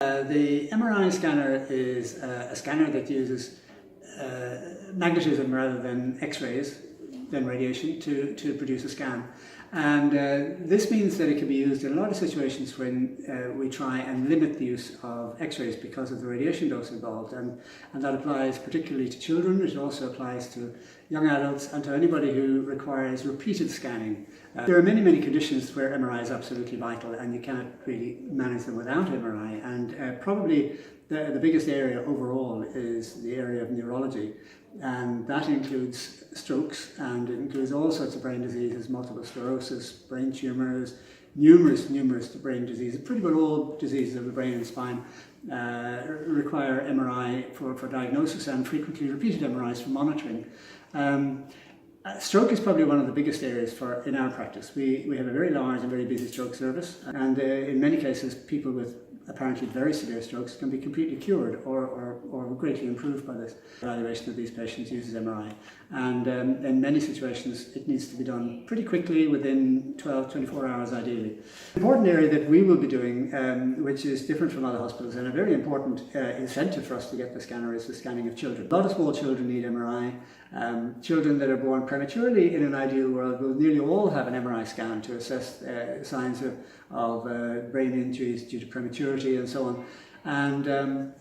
The MRI scanner is a scanner that uses magnetism rather than X-rays, than radiation, to produce a scan. And this means that it can be used in a lot of situations when we try and limit the use of X-rays because of the radiation dose involved. And that applies particularly to children. It also applies to young adults and to anybody who requires repeated scanning. There are many, many conditions where MRI is absolutely vital, and you cannot really manage them without MRI. And probably the biggest area overall is the area of neurology, and that includes strokes, and it includes all sorts of brain diseases, multiple sclerosis, brain tumours, numerous brain diseases. Pretty well all diseases of the brain and spine require MRI for diagnosis, and frequently repeated MRIs for monitoring. Stroke is probably one of the biggest areas in our practice. We have a very large and very busy stroke service, and in many cases people with apparently very severe strokes can be completely cured or greatly improved by this. Evaluation of these patients uses MRI, and in many situations it needs to be done pretty quickly, within 12-24 hours ideally. An important area that we will be doing, which is different from other hospitals and a very important incentive for us to get the scanner, is the scanning of children. A lot of small children need MRI. Children that are born prematurely, in an ideal world, will nearly all have an MRI scan to assess signs of brain injuries due to prematurity and so on. And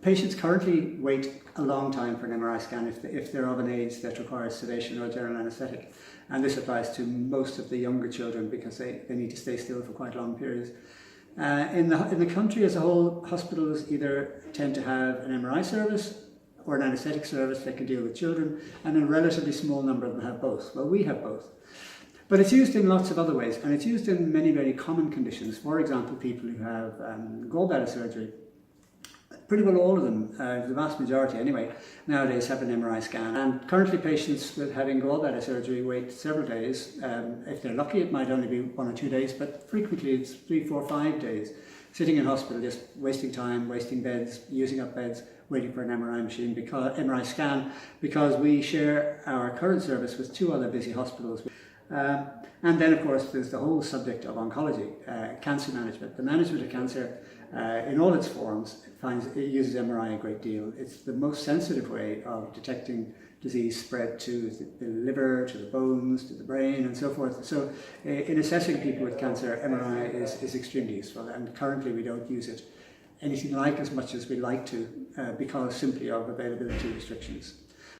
patients currently wait a long time for an MRI scan if they're of an age that requires sedation or general anaesthetic. And this applies to most of the younger children because they need to stay still for quite long periods. In the country as a whole, hospitals either tend to have an MRI service or an anaesthetic service that can deal with children, and a relatively small number of them have both. Well, we have both. But it's used in lots of other ways, and it's used in many, very common conditions. For example, people who have gallbladder surgery. Pretty well all of them, the vast majority anyway, nowadays have an MRI scan. And currently patients with having gallbladder surgery wait several days. If they're lucky, it might only be 1 or 2 days, but frequently it's 3, 4, 5 days. Sitting in hospital, just wasting time, wasting beds, using up beds, waiting for an MRI scan, because we share our current service with 2 other busy hospitals. And then, of course, there's the whole subject of oncology, cancer management. The management of cancer in all its forms it uses MRI a great deal. It's the most sensitive way of detecting disease spread to the liver, to the bones, to the brain, and so forth. So in assessing people with cancer, MRI is extremely useful, and currently we don't use it anything like as much as we like to because simply of availability restrictions.